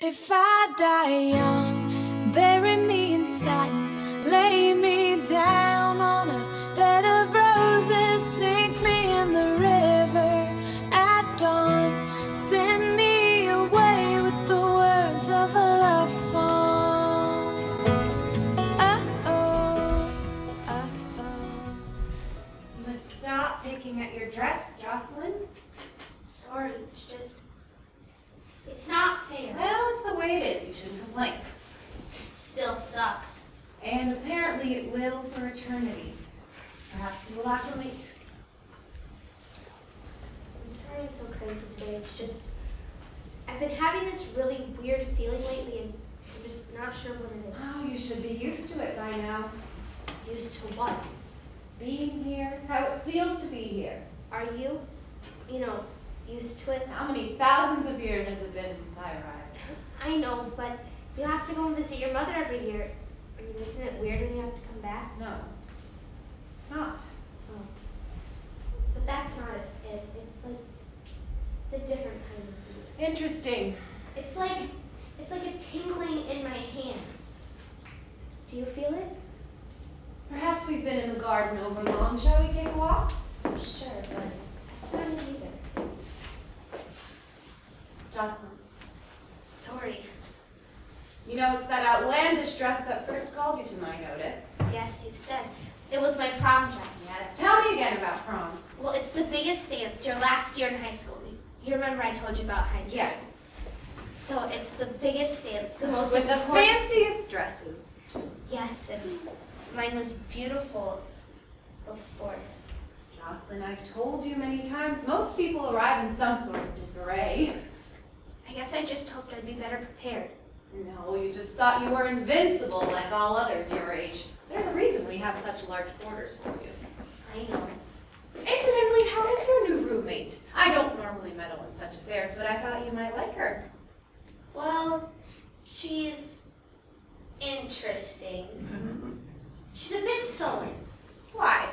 If I die young, bury me in satin, lay me down on a bed of roses, sink me in the river at dawn, send me away with the words of a love song. Oh, oh, oh. You must stop picking at your dress, Jocelyn. Sorry, it's not fair. Well, it's the way it is. You shouldn't complain. It still sucks. And apparently it will for eternity. Perhaps you will acclimate. I'm sorry I'm so cranky today. I've been having this really weird feeling lately, and I'm just not sure what it is. Oh, you should be used to it by now. Used to what? Being here, how it feels to be here. Are you? Used to it? How many thousands of years has it been since I arrived? I know, but you have to go and visit your mother every year. I mean, isn't it weird when you have to come back? No, it's not. Oh. But that's not it. It's a different kind of feeling. Interesting. It's like a tingling in my hands. Do you feel it? Perhaps we've been in the garden over long. Shall we take a walk? Sure, but that's not it either. Jocelyn. Sorry. You know, it's that outlandish dress that first called you to my notice. Yes, you've said. It was my prom dress. Yes, tell me again about prom. Well, it's the biggest dance, your last year in high school. You remember I told you about high school? Yes. So it's the biggest dance, the most With the important. fanciest dresses. Yes, and mine was beautiful before. Jocelyn, I've told you many times, most people arrive in some sort of disarray. I guess I just hoped I'd be better prepared. No, you just thought you were invincible like all others your age. There's a reason we have such large quarters for you. I know. Incidentally, how is your new roommate? I don't normally meddle in such affairs, but I thought you might like her. Well, she's interesting. She's a bit sullen. Why?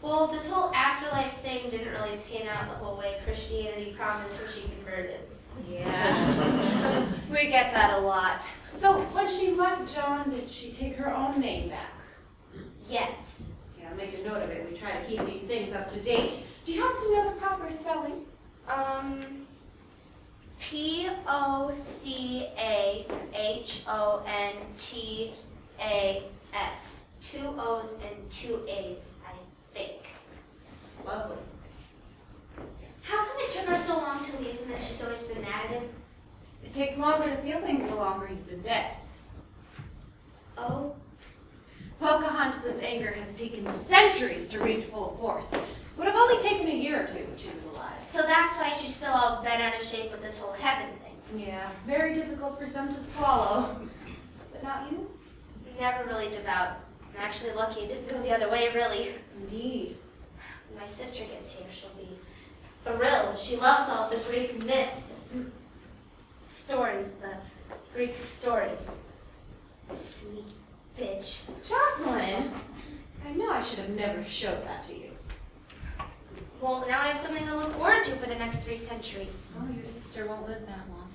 Well, this whole afterlife thing didn't really pan out the whole way Christianity promised when she converted. Yeah, we get that a lot. So when she left John, did she take her own name back? Yes. Yeah, make a note of it. We try to keep these things up to date. Do you happen to know the proper spelling? P-O-C-A-H-O-N-T-A-S. 2 O's and 2 A's, I think. Lovely. How come it took her so long to leave and that she's always been mad at him? It takes longer to feel things the longer he's been dead. Oh? Pocahontas' anger has taken centuries to reach full force. It would have only taken a year or two when she was alive. So that's why she's still all bent out of shape with this whole heaven thing. Yeah, very difficult for some to swallow. But not you? Never really devout. I'm actually lucky it didn't go the other way, really. Indeed. When my sister gets here, she'll be thrilled. She loves all the Greek myths and stories, the Greek stories. Sneaky bitch. Jocelyn, I know I should have never showed that to you. Well, now I have something to look forward to for the next 3 centuries. Oh, your sister won't live that long.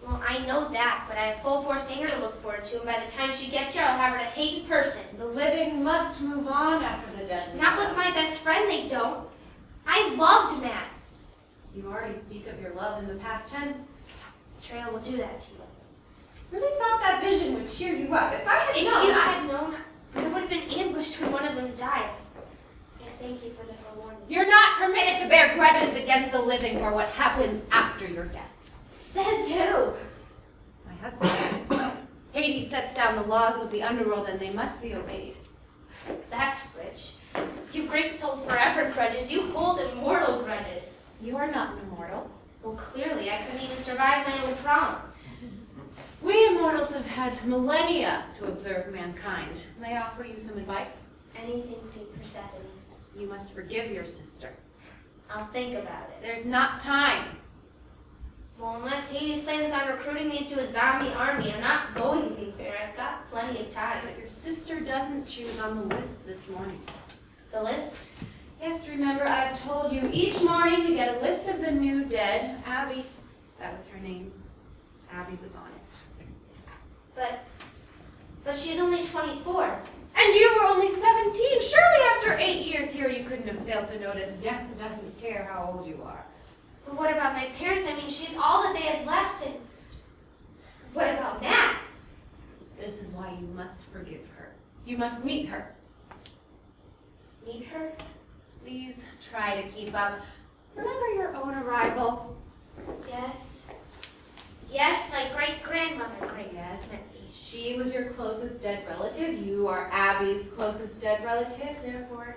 Well, I know that, but I have full force anger to look forward to, and by the time she gets here, I'll have her to hate in person. The living must move on after the dead. Not with my best friend, they don't. I loved Matt. You already speak of your love in the past tense. Betrayal will do that to you. Really thought that vision would cheer you up. If I had If known, you had known, I would have been ambushed when one of them died. And thank you for the forewarning. You're not permitted to bear grudges against the living for what happens after your death. Says who? My husband. Hades sets down the laws of the Underworld and they must be obeyed. That's rich. You Greeks hold forever grudges. You hold immortal grudges. You are not an immortal. Well, clearly, I couldn't even survive my own prom. We immortals have had millennia to observe mankind. May I offer you some advice? Anything for Persephone. You must forgive your sister. I'll think about it. There's not time. Well, unless Hades plans on recruiting me into a zombie army, I'm not going anywhere. I've got plenty of time. But your sister doesn't choose on the list this morning. The list? Yes, remember I've told you each morning we get a list of the new dead. Abby, that was her name. Abby was on it. But she's only 24. And you were only 17. Surely after 8 years here, you couldn't have failed to notice death doesn't care how old you are. But what about my parents? I mean, she's all that they had left, and what about Nat? This is why you must forgive her. You must meet her. Meet her? Please try to keep up. Remember your own arrival? Yes. Yes, my great-grandmother. Yes. She was your closest dead relative. You are Abby's closest dead relative. Therefore,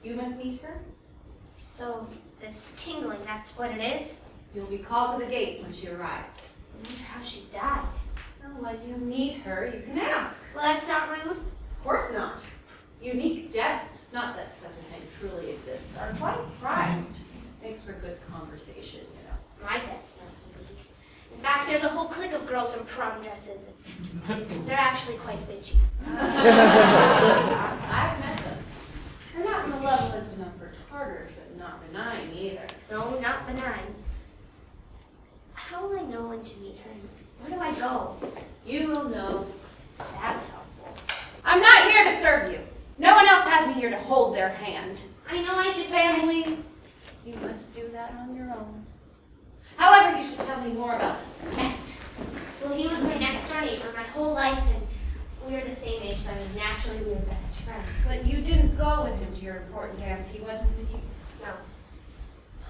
you must meet her. So, this tingling, that's what it is? You'll be called to the gates when she arrives. I wonder how she died. Well, when you meet her, you can ask. Well, that's not rude. Of course not. Unique deaths, not that such a thing truly exists, are quite prized. Makes for good conversation, you know. My death's not unique. In fact, there's a whole clique of girls in prom dresses. They're actually quite bitchy. I've met them. They're not malevolent enough for tartars, but not benign either. No, not benign. How will I know when to meet her? Where do I go? You will know. That's helpful. I'm not here to serve you. No one else has me here to hold their hand. I know I just... Family, you must do that on your own. However, you should tell me more about this Matt. Well, he was my next door neighbor my whole life, and we were the same age, so naturally we were best friends. But you didn't go with him to your important dance. He wasn't with you. No.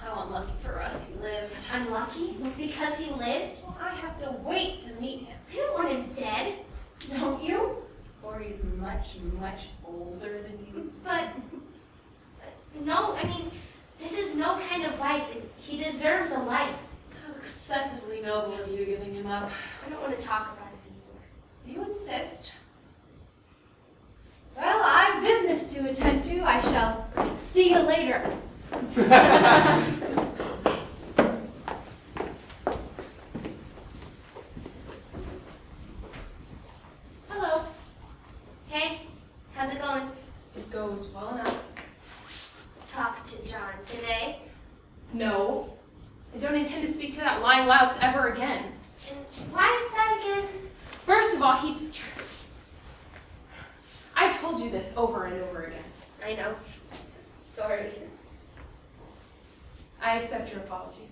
How unlucky for us he lived. Unlucky? Because he lived? Well, I have to wait to meet him. I don't want him dead. Don't you? Or he's much, much older than you. But, no, I mean, this is no kind of life, and he deserves a life. How excessively noble of you giving him up. I don't want to talk about it anymore. You insist. Well, I've business to attend to. I shall see you later. Hello. Hey, how's it going? It goes well enough. Talk to John today. No. I don't intend to speak to that lying louse ever again. And why is that again? First of all, I told you this over and over again. I know. Sorry. I accept your apology.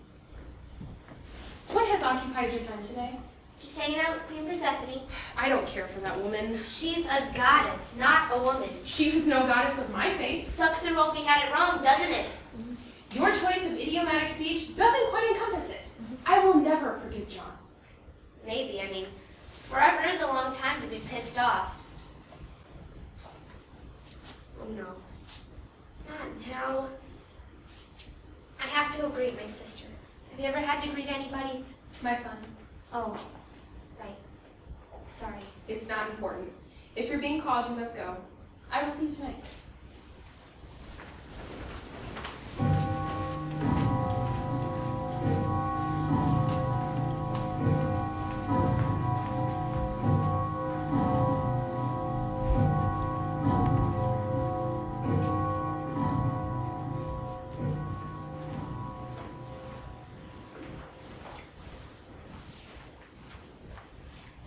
What has occupied your time today? Just hanging out with Queen Persephone. I don't care for that woman. She's a goddess, not a woman. She was no goddess of my fate. Sucks that Rolfie had it wrong, doesn't it? Your choice of idiomatic speech doesn't quite encompass it. I will never forgive John. Maybe, I mean, forever is a long time to be pissed off. Oh no. Not now. I have to go greet my sister. Have you ever had to greet anybody? My son. Oh, right. Sorry. It's not important. If you're being called, you must go. I will see you tonight.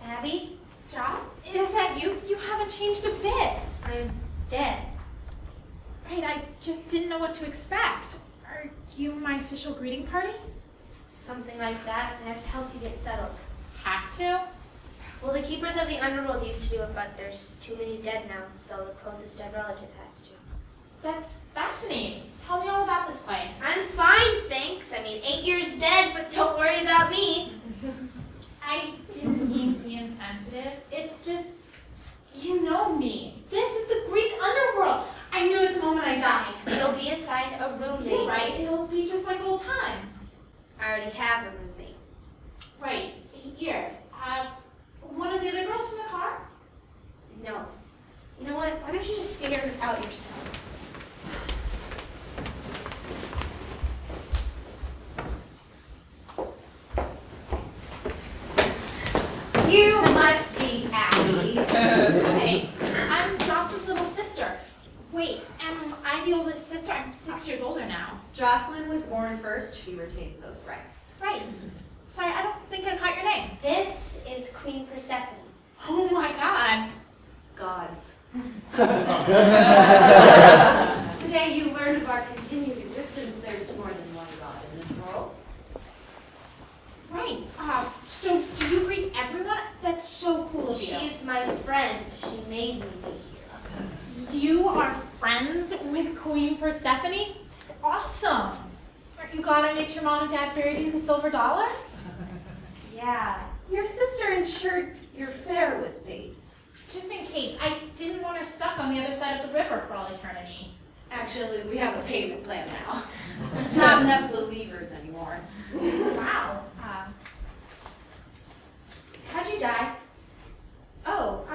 Abby? Joss, is that you? You haven't changed a bit. I'm dead. Right, I just didn't know what to expect. Are you my official greeting party? Something like that. I have to help you get settled. Have to? Well, the keepers of the Underworld used to do it, but there's too many dead now, so the closest dead relative has to. That's fascinating. Tell me all about this place. I'm fine, thanks. I mean, 8 years dead, but don't worry about me. I didn't mean to be insensitive. It's just, you know me. This is the Greek underworld. I knew it the moment I died. You'll be assigned a roommate. You're right, it'll be just like old times. I already have a roommate. Right, 8 years. One of the other girls from the car? No. You know what? Why don't you just figure it out yourself? You must be Abby. Hey, I'm Joss's little sister. Wait, am I the oldest sister? I'm 6 years older now. Jocelyn was born first. She retains those rights. Right. Sorry, I don't think I caught your name. Today you learned of our continued existence. There's more than one God in this world. Right. So do you greet everyone? That's so cool of you. She's my friend. She made me be here. You are friends with Queen Persephone? Awesome. Aren't you glad I made your mom and dad buried you in the silver dollar? Yeah. Your sister ensured your fare was paid. Just in case. I didn't want her stuck on the other side of the river for all eternity. Actually, we have a payment plan now. Not enough believers anymore. Wow. How'd you die? Oh,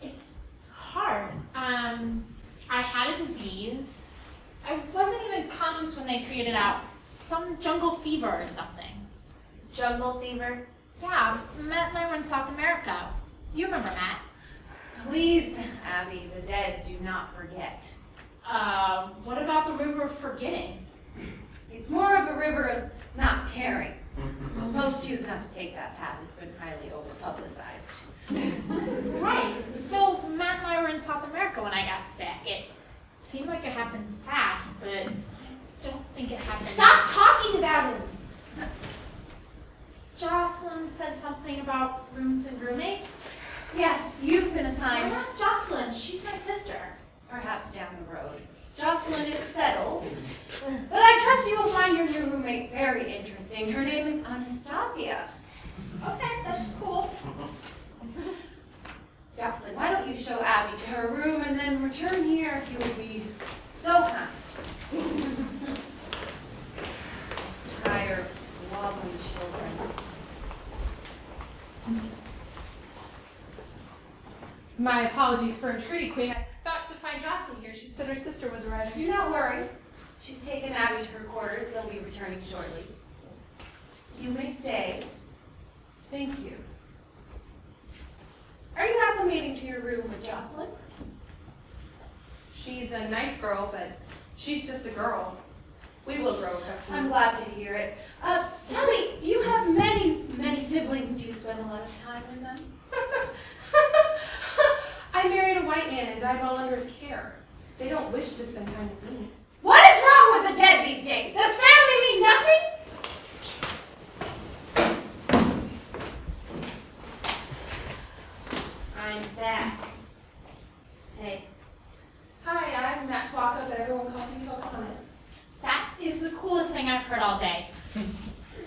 it's hard. I had a disease. I wasn't even conscious when they figured it out. Some jungle fever or something. Jungle fever? Yeah, Matt and I were in South America. You remember Matt? Please, Abby, the dead do not forget. What about the river of forgetting? It's more of a river of not caring. Most choose not to take that path. It's been highly over-publicized. Right. So Matt and I were in South America when I got sick. It seemed like it happened fast, but I don't think it happened. Stop talking about him! Jocelyn said something about rooms and roommates. Yes, you've been I'm assigned, not Jocelyn. She's my sister. perhaps down the road. Jocelyn is settled, but I trust you will find your new roommate very interesting. Her name is Anastasia. Okay, that's cool. Jocelyn, why don't you show Abby to her room and then return here if you would be so kind. Tired of squabbling children. My apologies for intruding, Queen. I thought to find Jocelyn here. She said her sister was arriving. Do not worry. She's taken Abby to her quarters. They'll be returning shortly. You may stay. Thank you. Are you acclimating to your room with Jocelyn? She's a nice girl, but she's just a girl. We will grow accustomed. I'm glad to hear it. Tell me, you have many siblings. Do you spend a lot of time with them? I married a white man and died while under his care. They don't wish to spend time with me. What is wrong with the dead these days? Does family mean nothing? I'm back. Hey. Hi, I'm Matt Twaka, but everyone calls me Pocahontas. That is the coolest thing I've heard all day.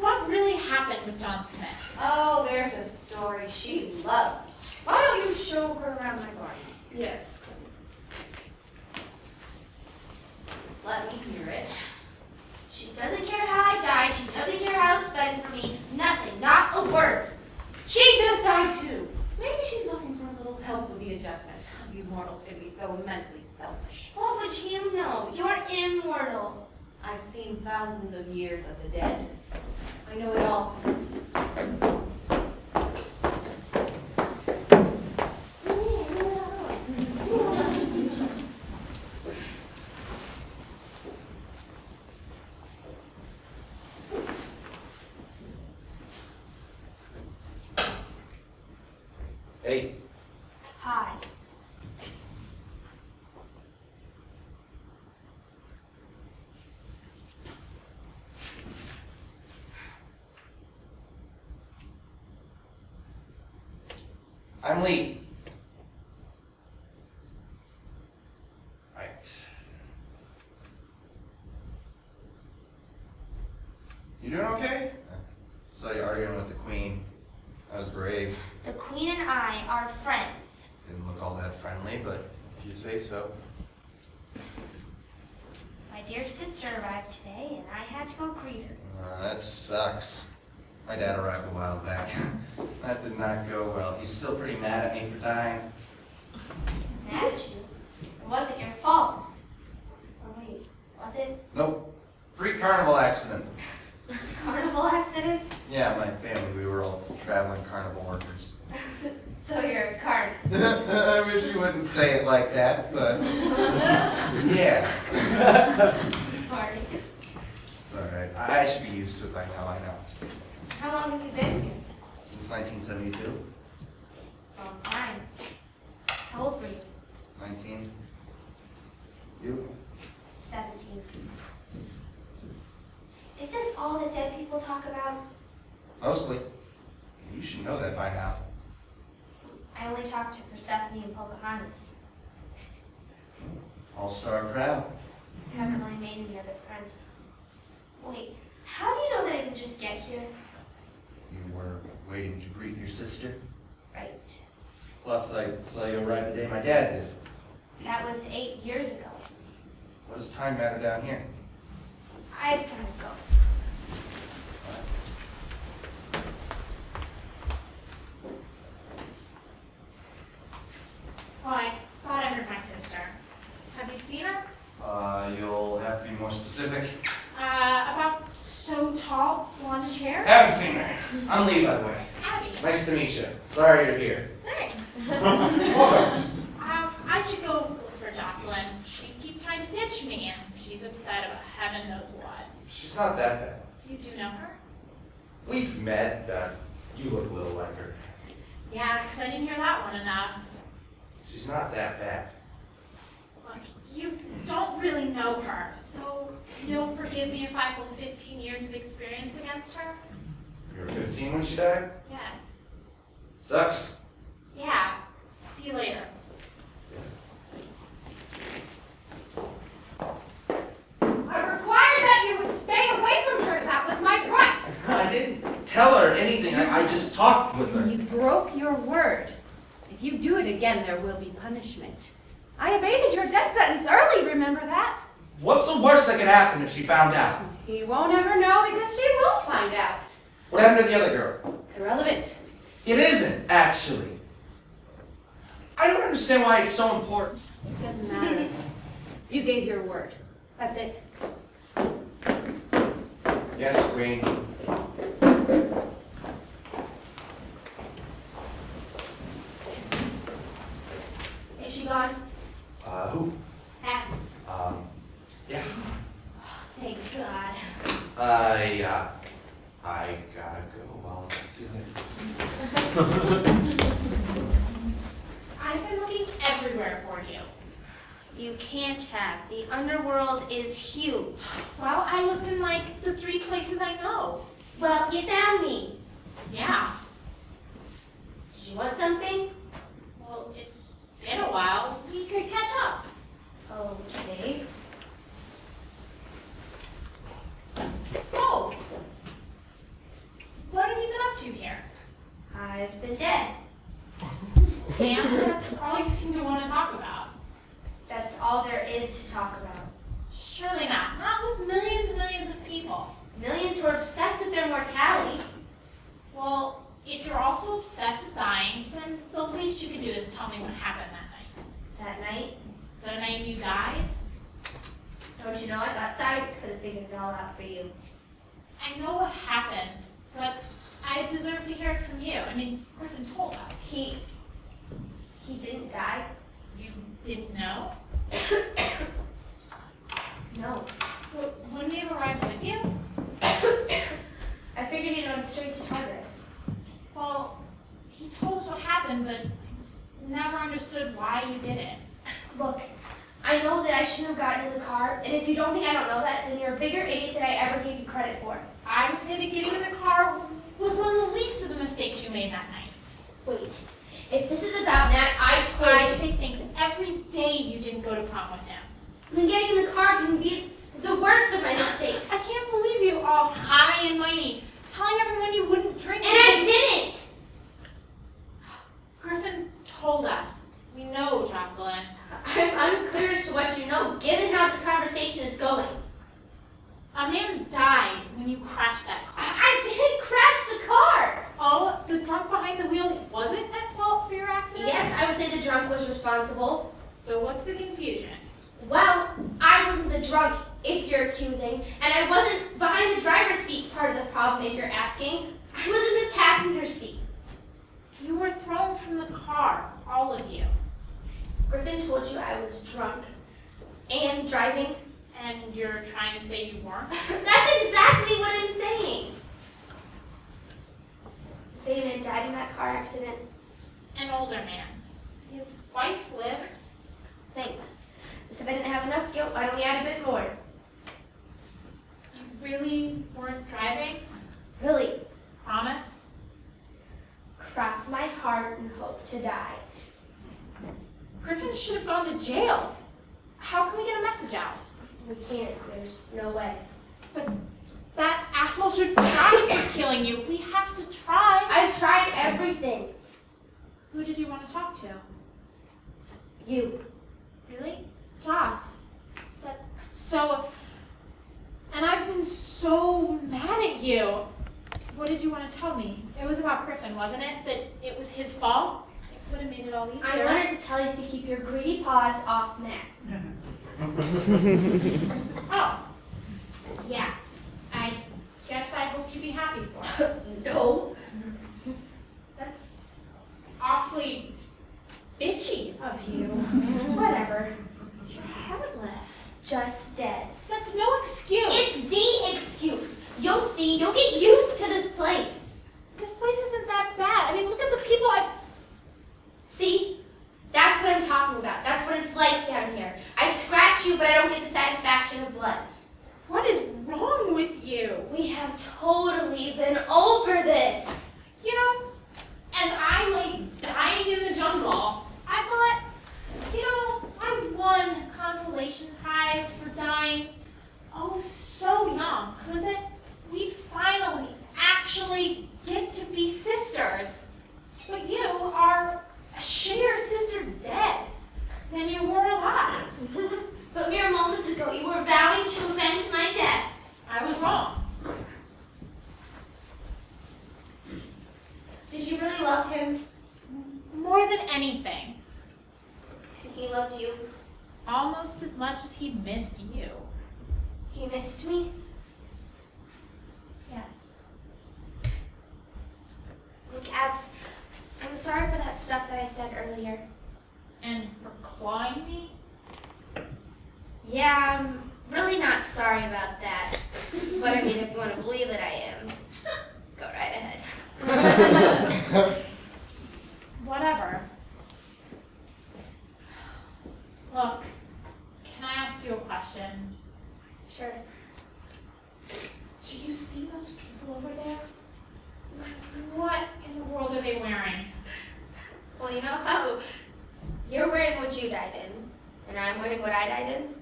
What really happened with John Smith? Oh, there's a story she loves. Why don't you show her around my garden? Yes. Let me hear it. She doesn't care how I died. She doesn't care how it's been for me. Nothing. Not a word. She just died too. Maybe she's looking for a little help with the adjustment. You mortals can be so immensely selfish. What would you know? You're immortal. I've seen thousands of years of the dead. I know it all. Hey, Hi. I'm Lee. Right. You doing okay? Saw you arguing with the Queen. That was brave. The Queen and I are friends. Didn't look all that friendly, but if you say so. My dear sister arrived today, and I had to go greet her. That sucks. My dad arrived a while back. That did not go well. He's still pretty mad at me for dying. Mad at you. It wasn't your fault. Or wait, was it? Nope. Freak carnival accident. Carnival accident? Yeah, my family, we were all traveling carnival workers. So you're a card. I wish you wouldn't say it like that, but yeah. Sorry. It's alright. I should be used to it by now, I know. How long have you been here? Since 1972. Long time. How old were you? 19. You? 17. Is this all that dead people talk about? Mostly. You should know that by now. I only talk to Persephone and Pocahontas. All-star crowd. Haven't really made any other friends. Wait, how do you know that I didn't just get here? You were waiting to greet your sister? Right. Plus, I saw you arrive the day my dad did. That was 8 years ago. What does time matter down here? I've gotta go. Oh, I thought I heard my sister. Have you seen her? You'll have to be more specific. About so tall, blondish hair? Haven't seen her. I'm Lee, by the way. Abby. Nice to meet you. Sorry you're here. Thanks. Welcome. I should go look for Jocelyn. She keeps trying to ditch me, and she's upset about heaven knows what. She's not that bad. You do know her? We've met. You look a little like her. Yeah, because I didn't hear that one enough. She's not that bad. Look, you don't really know her, so you'll forgive me if I hold 15 years of experience against her? You were 15 when she died? Yes. Sucks. Yeah. See you later. I required that you would stay away from her. That was my price. I didn't tell her anything. I just talked with her. You broke your word. If you do it again, there will be punishment. I abated your death sentence early, remember that? What's the worst that could happen if she found out? He won't ever know because she won't find out. What happened to the other girl? Irrelevant. It isn't, actually. I don't understand why it's so important. It doesn't matter. You gave your word. That's it. Yes, Queen. Is she gone? Who? Abby. Yeah. Thank God. I gotta go. I'll see you later. I've been looking everywhere for you. You can't have. The Underworld is huge. Well, I looked in like the 3 places I know. Well, you found me. Yeah. Did you want something? Well, it's been a while. We could catch up. Okay. So, what have you been up to here? I've been dead. And that's all you seem to want to talk about. That's all there is to talk about. Surely not. Not with millions and millions of people. Millions who are obsessed with their mortality. Well, if you're also obsessed with dying, then the least you can do is tell me what happened that night. That night, The night you died? don't you know, I thought science could have figured it all out for you. I know what happened, but I deserve to hear it from you. I mean, Griffin told us. He didn't die. You didn't know? No. Well, wouldn't he have arrived with you? I figured he'd gone straight to Tartarus. Well, he told us what happened, but never understood why you did it. Look, I know that I shouldn't have gotten in the car, and if you don't think I don't know that, then you're a bigger idiot than I ever gave you credit for. I would say that getting in the car was one of the least of the mistakes you made that night. Wait, if this is about Matt, I told I you. say things every day you didn't go to prom with him. When getting in the car can be the worst of my mistakes. I can't believe you all high and mighty, telling everyone you wouldn't drink. And I didn't! Griffin told us. We know, Jocelyn. I'm unclear as to what you know, given how this conversation is going. A man died when you crashed that car. I didn't crash the car! Oh, the drunk behind the wheel wasn't at fault for your accident? Yes, I would say the drunk was responsible. So what's the confusion? Well, I wasn't the drunk, if you're accusing, and I wasn't behind the driver's seat, part of the problem, if you're asking. I was in the passenger seat. You were thrown from the car, all of you. Griffin told you I was drunk and driving. And you're trying to say you weren't? That's exactly what I'm saying. The same man died in that car accident. An older man. His wife lived. Thanks. If I didn't have enough guilt, why don't we add a bit more? You really weren't driving? Really? Promise? Cross my heart and hope to die. Griffin should have gone to jail. How can we get a message out? We can't. There's no way. But that asshole should try for killing you. We have to try. I've tried everything. Who did you want to talk to? You. Really? Joss. That's so... And I've been so mad at you. What did you want to tell me? It was about Griffin, wasn't it? That it was his fault? It would have made it all easier. I wanted to tell you to keep your greedy paws off Matt. Oh. Yeah. I guess I hope you'd be happy for us. No. That's awfully bitchy of you. Whatever. You're heartless. Just dead. That's no excuse. It's the excuse. You'll see. You'll get used to this place. This place isn't that bad. I mean, look at the people See? That's what I'm talking about. That's what it's like down here. I scratch you, but I don't get the satisfaction of blood. What is wrong with you? We have totally been over this. You know, as I lay dying in the jungle, I thought, you know, I won consolation prize for dying oh so young. Was it? We'd finally actually get to be sisters. But you are a shittier sister dead than you were alive. But mere moments ago, you were vowing to avenge my death. I was wrong. Did you really love him? More than anything. And he loved you? Almost as much as he missed you. He missed me? Yes. Look, Abs, I'm sorry for that stuff that I said earlier. And for clawing me? Yeah, I'm really not sorry about that. But I mean, if you want to believe that I am, go right ahead. Whatever. Look, can I ask you a question? Sure. Do you see those people over there? What in the world are they wearing? Well, you know how you're wearing what you died in, and I'm wearing what I died in?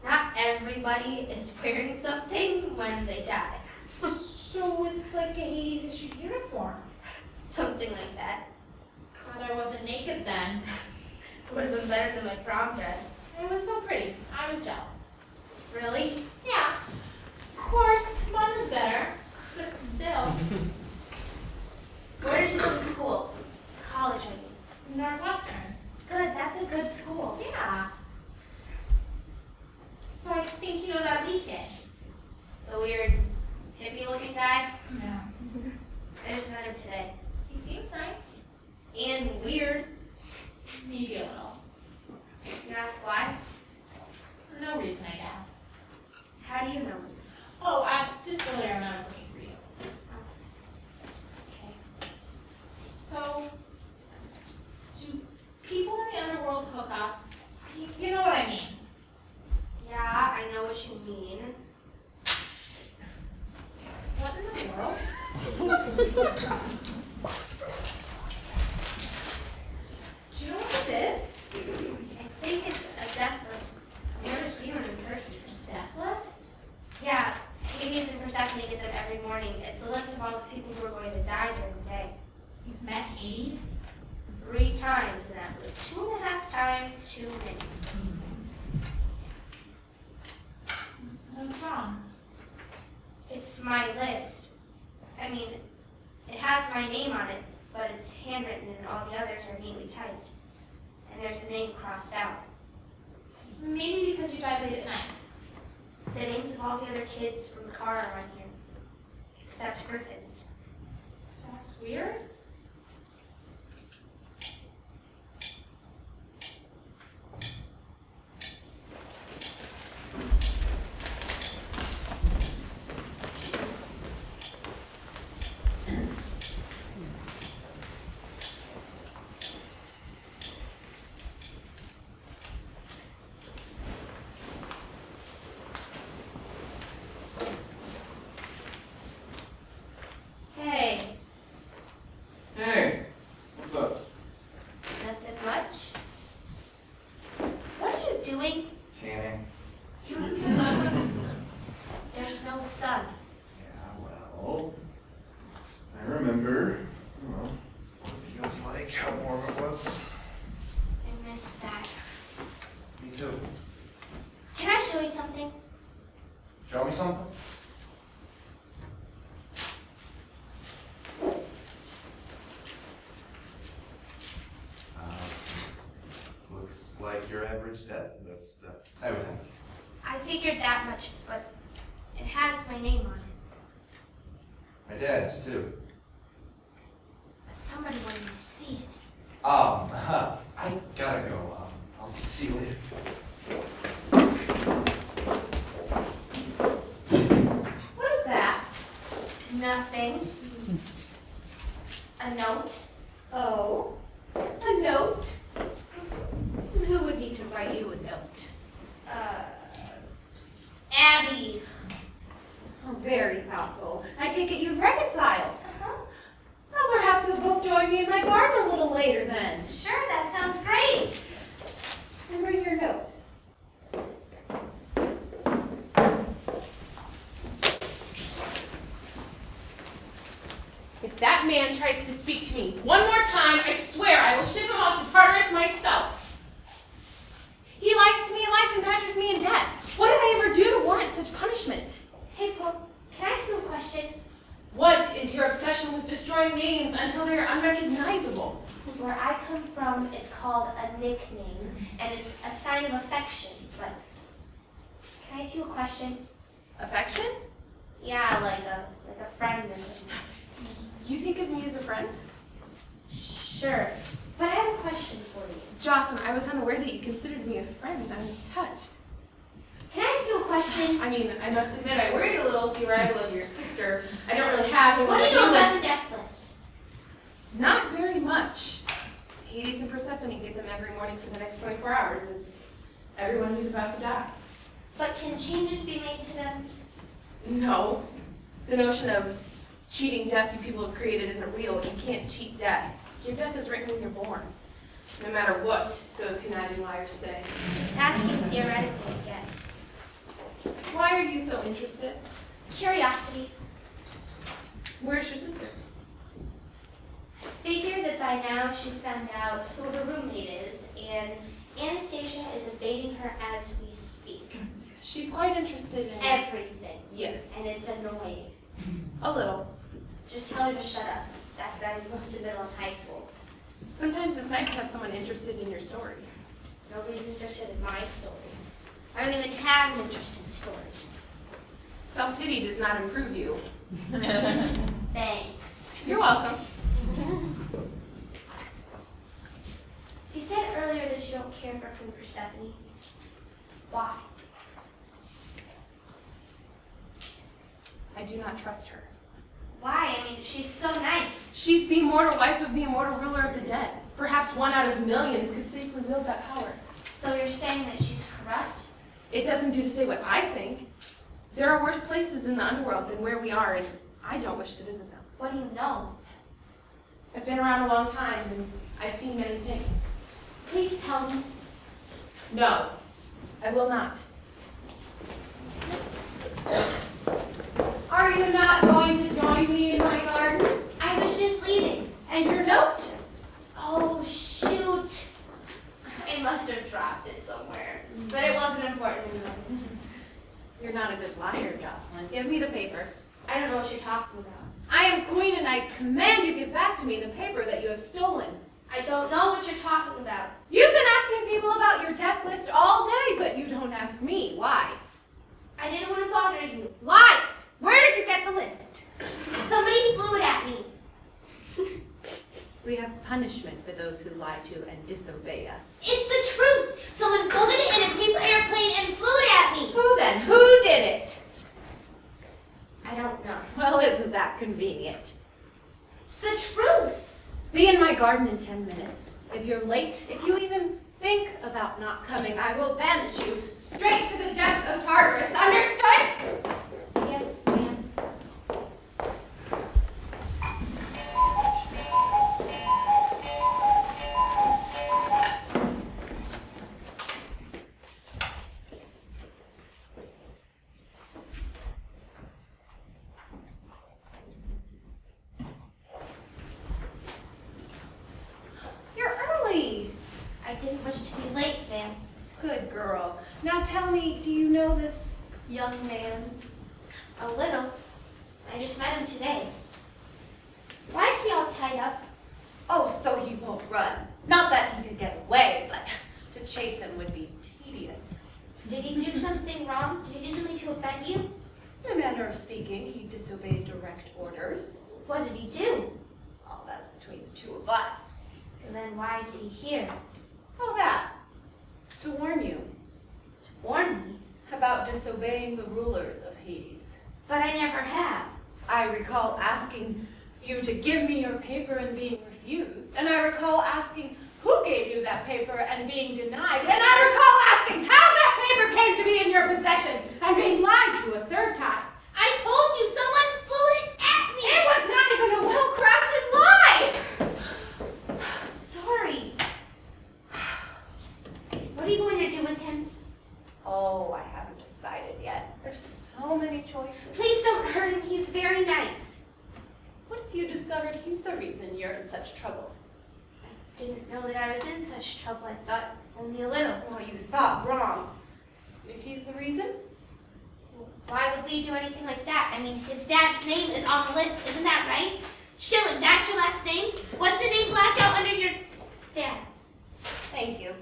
Not everybody is wearing something when they die. So it's like a Hades issue uniform. Something like that. Glad I wasn't naked then. Would have been better than my prom dress. It was so pretty. I was jealous. Really? Yeah. Of course, mine was better. But still. Where did you go to school? College, I mean. Northwestern. Good, that's a good school. Yeah. So I think you know that Lee kid. The weird hippie-looking guy? Yeah. I just met him today. He seems nice. And weird. Maybe a little. You ask why? No reason, I guess. How do you know? Oh, just earlier when I was looking for you. Okay. So, do people in the underworld hook up? You know what I mean. Yeah, I know what you mean. What in the world? Do you know what this is? I think it's a death list. I've never seen one in person. Death list? Yeah, Hades and Persephone get them every morning. It's a list of all the people who are going to die during the day. You've met Hades? 3 times, and that was 2.5 times too many. What's wrong? It's my list. I mean, it has my name on it, but it's handwritten and all the others are neatly typed. And there's a name crossed out. Maybe because you died late at night. The names of all the other kids from the car are on here, except Griffin's. That's weird. here. You know, what it feels like, how warm it was. I miss that. Me too. Can I show you something? Show me something? Looks like your average death list, I would think. I figured that much, but it has my name on it. My dad's too. Somebody wanted me to see it. I gotta go. I'll see you later. What is that? Nothing. A note. Oh, a note? Who would need to write you a note? Abby. Oh, very thoughtful. I take it you've reconciled. Uh-huh. Well, perhaps you'll both join me in my garden a little later then. Sure, that sounds great. And bring your note. If that man tries to speak to me one more time, I swear I will ship him off to Tartarus myself. He lies to me in life and badgers me in death. What did I ever do to warrant such punishment? Hey, Pope, can I ask you a question? What is your obsession with destroying names until they are unrecognizable? Where I come from, it's called a nickname, and it's a sign of affection, but can I ask you a question? Affection? Yeah, like a friend or something. You think of me as a friend? Sure, but I have a question for you. Jocelyn, I was unaware that you considered me a friend. I'm touched. Can I ask you a question? I mean, I must admit, I worried a little with the arrival of your sister. I don't really have anyone What do to you know deal about with. the death list? Not very much. Hades and Persephone get them every morning for the next 24 hours. It's everyone who's about to die. But can changes be made to them? No. The notion of cheating death you people have created isn't real. You can't cheat death. Your death is written when you're born. No matter what those conniving liars say. Just asking theoretically, I guess. Why are you so interested? Curiosity. Where's your sister? Figure that by now she's found out who her roommate is, and Anastasia is evading her as we speak. She's quite interested in Everything. Yes. And it's annoying. A little. Just tell her to shut up. That's what I did most of middle and high school. Sometimes it's nice to have someone interested in your story. Nobody's interested in my story. I don't even have an interest in stories. Self-pity does not improve you. Thanks. You're welcome. You said earlier that you don't care for Queen Persephone. Why? I do not trust her. Why? I mean, she's so nice. She's the immortal wife of the immortal ruler of the dead. Perhaps one out of millions could safely wield that power. So you're saying that she's corrupt? It doesn't do to say what I think. There are worse places in the underworld than where we are, and I don't wish to visit them. What do you know? I've been around a long time, and I've seen many things. Please tell me. No, I will not. Are you not going to join me in my garden? I was just leaving. And your note? Oh, shoot. I must have dropped it somewhere. But it wasn't important enough. You're not a good liar, Jocelyn. Give me the paper. I don't know what you're talking about. I am queen and I command you give back to me the paper that you have stolen. I don't know what you're talking about. You've been asking people about your death list all day, but you don't ask me. Why? I didn't want to bother you. Lies! Where did you get the list? Somebody flew it at me. We have punishment for those who lie to and disobey us. It's the truth. Someone folded it in a paper airplane and flew it at me. Who then? Who did it? I don't know. Well, isn't that convenient? It's the truth. Be in my garden in 10 minutes. If you're late, if you even think about not coming, I will banish you straight to the depths of Tartarus. Understood? Yes, ma'am. didn't wish to be late, ma'am. Good girl. Now tell me, do you know this young man? A little. I just met him today. Why is he all tied up? Oh, so he won't run. Not that he could get away, but to chase him would be tedious. Did he do something wrong? Did he do something to offend you? In a manner of speaking, he disobeyed direct orders. What did he do? Oh, that's between the two of us. And then why is he here? Oh, that. To warn you To warn me? about disobeying the rulers of Hades. But I never have. I recall asking you to give me your paper and being refused. And I recall asking who gave you that paper and being denied. And I recall asking how that paper came to be in your possession and being lied to a third time. I told you someone flew it at me! It was not even a well-crafted lie! Sorry. What are you going to do with him? Oh, I haven't decided yet. There's so many choices. Please don't hurt him. He's very nice. What if you discovered he's the reason you're in such trouble? I didn't know that I was in such trouble. I thought only a little. Well, you thought wrong. If he's the reason? Why would Lee do anything like that? I mean, his dad's name is on the list. Isn't that right? Schilling, that's your last name? What's the name blacked out under your dad's? Thank you.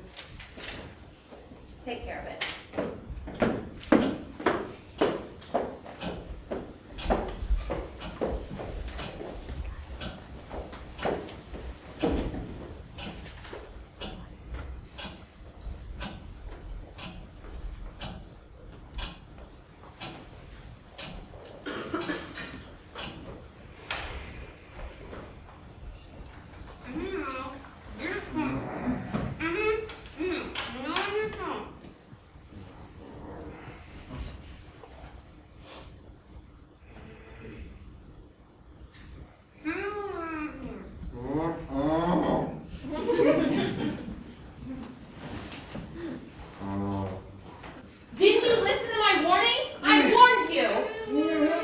Take care of it. Didn't you listen to my warning? I warned you.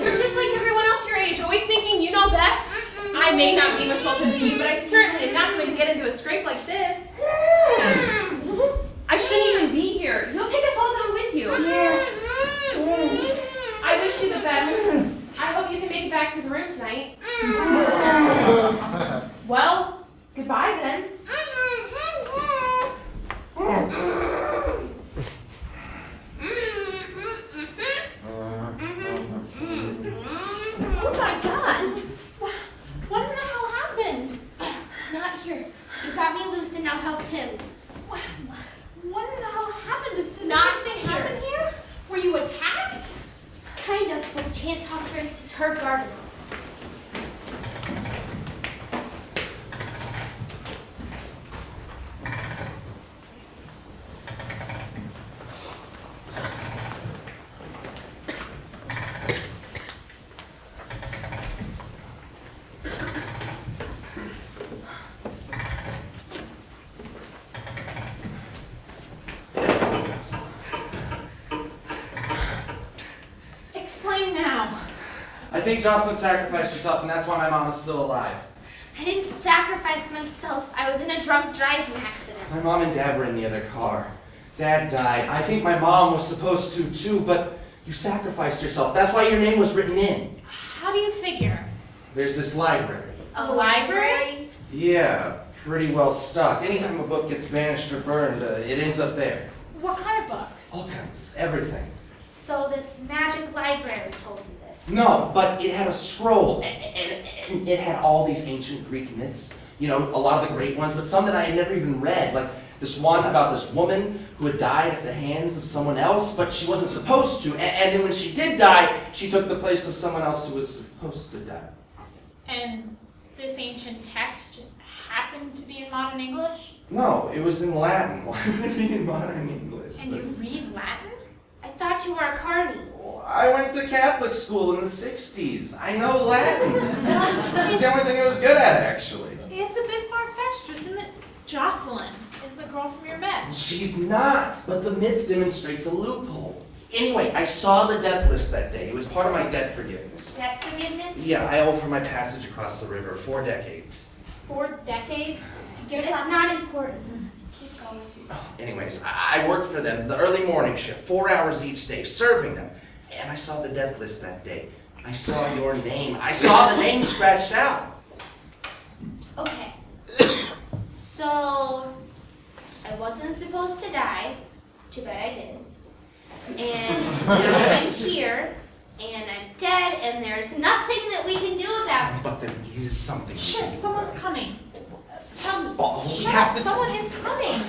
You're just like everyone else your age, always thinking you know best. I may not be much older than you, but I certainly am not going to get into a scrape like this. I shouldn't even be here. You'll take us all down with you. I wish you the best. I hope you can make it back to the room tonight. Well, goodbye then. Oh my god! What in the hell happened? Not here. You got me loose and now help him. What in the hell happened? Does Not something here. happen here? Were you attacked? Kind of, but we can't talk here. This is her garden. Explain now. I think Jocelyn sacrificed herself, and that's why my mom is still alive. I didn't sacrifice myself. I was in a drunk driving accident. My mom and dad were in the other car. Dad died. I think my mom was supposed to too, but you sacrificed yourself. That's why your name was written in. How do you figure? There's this library. A library? Yeah, pretty well stocked. Anytime a book gets banished or burned, it ends up there. What kind of books? All kinds, everything. So this magic library told you this. No, but it had a scroll, and it had all these ancient Greek myths. You know, a lot of the great ones, but some that I had never even read. Like this one about this woman who had died at the hands of someone else, but she wasn't supposed to. And then when she did die, she took the place of someone else who was supposed to die. And this ancient text just happened to be in modern English? No, it was in Latin. Why would it be in modern English? And you read Latin? I thought you were a carny. I went to Catholic school in the 60s. I know Latin. It's the only thing I was good at, actually. It's a bit far-fetched, isn't it? Jocelyn is the girl from your myth. She's not, but the myth demonstrates a loophole. Anyway, I saw the death list that day. It was part of my debt forgiveness. Debt forgiveness? Yeah, I owe for my passage across the river 4 decades. 4 decades to get It's across. not important. Keep going. go with you. Anyways, I worked for them the early morning shift, 4 hours each day, serving them. And I saw the death list that day. I saw your name. I saw the name scratched out. Okay. So, I wasn't supposed to die. Too bad I did. And now I'm here, and I'm dead, and there's nothing that we can do about it. But there is something. Shit, someone's coming. Tell me. Oh, we Shut have up, to- someone is coming.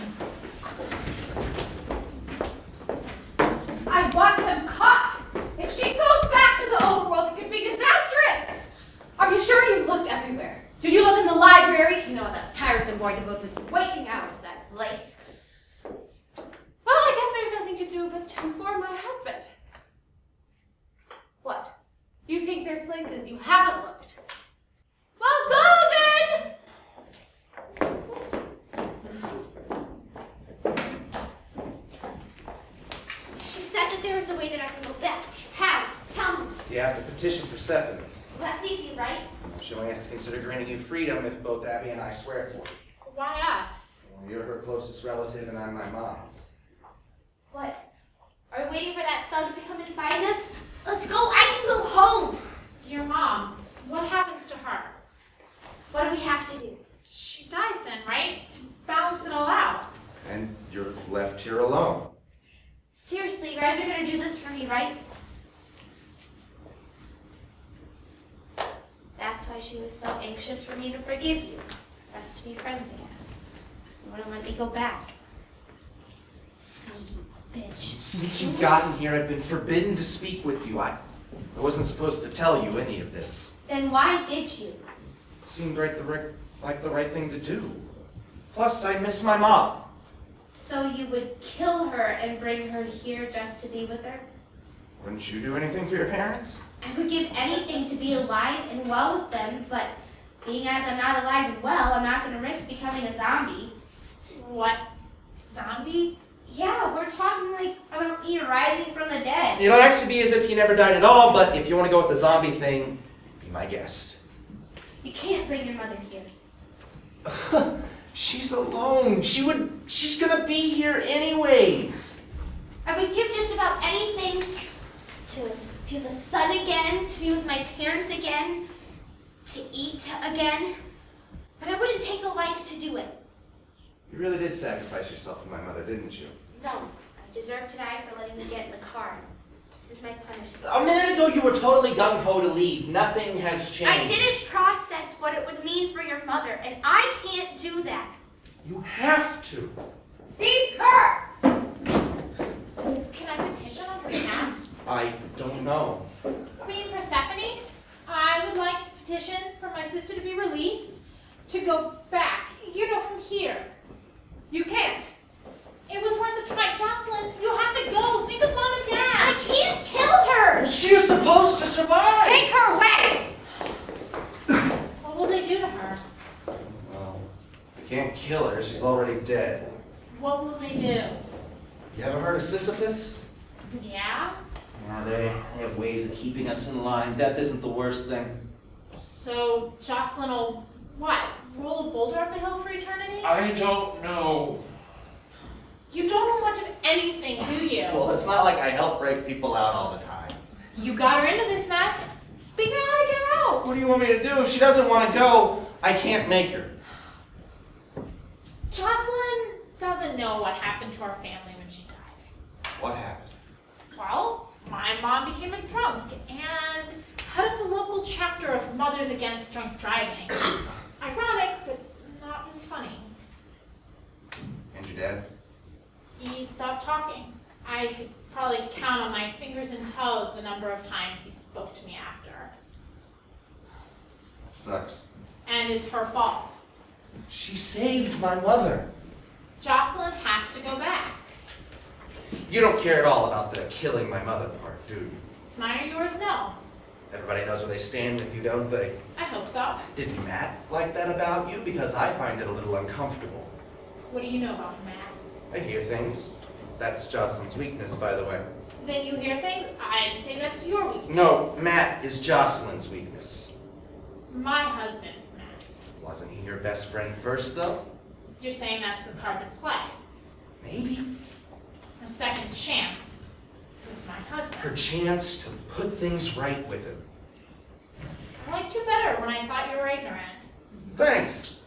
I want them caught. If she goes back to the overworld, it could be disastrous. Are you sure you looked everywhere? Did you look in the library? You know, that tiresome boy devotes his waking hours to that place. Well, I guess there's nothing to do but to inform my husband. What? You think there's places you haven't looked? Well, go then! She said that there was a way that I can go back. How? Tell me. You have to petition Persephone. Well, that's easy, right? She only has to consider granting you freedom if both Abby and I swear for it. Why us? Well, you're her closest relative and I'm my mom's. What? Are we waiting for that thug to come and find us? Let's go. I can go home. Your mom. What happens to her? What do we have to do? She dies then, right? To balance it all out. And you're left here alone. Seriously, you guys are going to do this for me, right? That's why she was so anxious for me to forgive you. For us to be friends again. You wouldn't let me go back. Sneaky bitch. Since you've gotten here, I've been forbidden to speak with you. I wasn't supposed to tell you any of this. Then why did you? It seemed like the right thing to do. Plus, I miss my mom. So you would kill her and bring her here just to be with her? Wouldn't you do anything for your parents? I would give anything to be alive and well with them, but being as I'm not alive and well, I'm not going to risk becoming a zombie. What? Zombie? Yeah, we're talking like about me rising from the dead. It'll actually be as if you never died at all, but if you want to go with the zombie thing, be my guest. You can't bring your mother here. She's alone. She's gonna be here anyways. I would give just about anything to feel the sun again, to be with my parents again, to eat again. But I wouldn't take a life to do it. You really did sacrifice yourself for my mother, didn't you? No, I deserve to die for letting me get in the car. This is my punishment. A minute ago, you were totally gung-ho to leave. Nothing has changed. I didn't process what it would mean for your mother, and I can't do that. You have to. Seize her! Can I petition on her behalf? I don't know. Queen Persephone, I would like to petition for my sister to be released, to go back, from here. You can't. It was worth a try. Jocelyn, you have to go. Think of Mom and Dad. I can't kill her! She was supposed to survive. Take her away! What will they do to her? Well, they can't kill her. She's already dead. What will they do? You ever heard of Sisyphus? Yeah? Yeah, they have ways of keeping us in line. Death isn't the worst thing. So Jocelyn will, what, roll a boulder up a hill for eternity? I don't know. You don't know much of anything, do you? Well, it's not like I help break people out all the time. You got her into this mess. Figure out how to get her out. What do you want me to do? If she doesn't want to go, I can't make her. Jocelyn doesn't know what happened to her family when she died. What happened? Well, my mom became a drunk and head of the local chapter of Mothers Against Drunk Driving. Ironic, but not really funny. And your dad? He stopped talking. I could probably count on my fingers and toes the number of times he spoke to me after. That sucks. And it's her fault. She saved my mother. Jocelyn has to go back. You don't care at all about the killing my mother part, do you? It's mine or yours, no. Everybody knows where they stand with you, don't they? I hope so. Did Matt like that about you? Because I find it a little uncomfortable. What do you know about Matt? I hear things. That's Jocelyn's weakness, by the way. That you hear things? I'd say that's your weakness. No, Matt is Jocelyn's weakness. My husband, Matt. Wasn't he your best friend first, though? You're saying that's the card to play. Maybe. A second chance with my husband. Her chance to put things right with him. I liked you better when I thought you were ignorant. Thanks.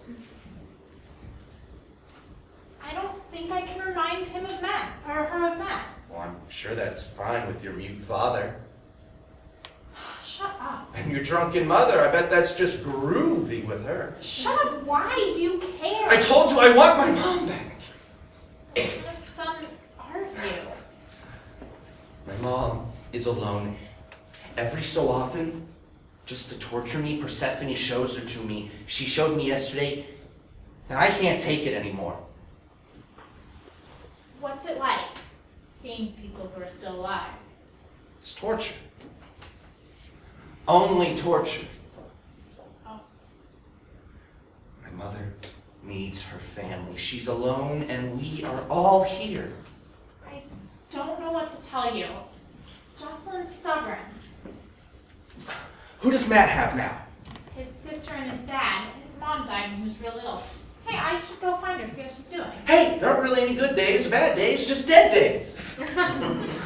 I don't think I can remind him of Matt, or her of Matt. Well, I'm sure that's fine with your mute father. Shut up. And your drunken mother, I bet that's just groovy with her. Shut up. Why do you care? I told you I want my mom back. What kind of son are you? My mom is alone. Every so often, just to torture me, Persephone shows her to me. She showed me yesterday, and I can't take it anymore. What's it like, seeing people who are still alive? It's torture. Only torture. Oh. My mother needs her family. She's alone, and we are all here. I don't know what to tell you. Jocelyn's stubborn. Who does Matt have now? His sister and his dad. His mom died when he was real ill. Hey, I should go find her, see how she's doing. Hey, there aren't really any good days, bad days, just dead days.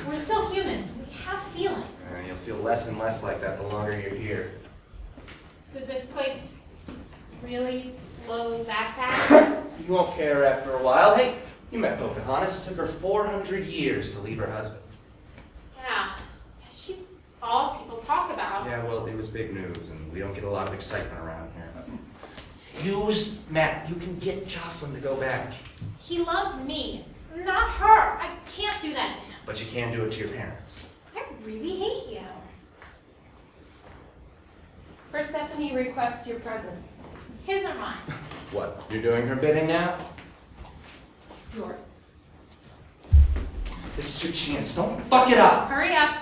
We're still humans. We have feelings. You'll feel less and less like that the longer you're here. Does this place really blow that bad? You won't care after a while. Hey, you met Pocahontas. It took her 400 years to leave her husband. Yeah. She's all people talk about. Yeah, well, it was big news, and we don't get a lot of excitement around here. Use Matt. You can get Jocelyn to go back. He loved me, not her. I can't do that to him. But you can do it to your parents. I really hate you. Persephone requests your presence. His or mine? What? You're doing her bidding now? Yours. This is your chance. Don't fuck it up. Hurry up.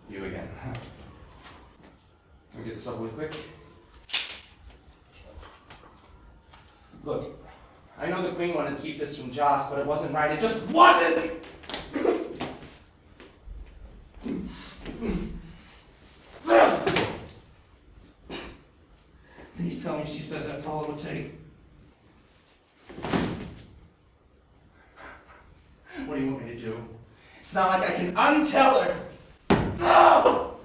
You again. Can we get this over with quick? Look, I know the Queen wanted to keep this from Joss, but it wasn't right. It just wasn't! Please tell me she said that's all it would take. What do you want me to do? It's not like I can untell her. No!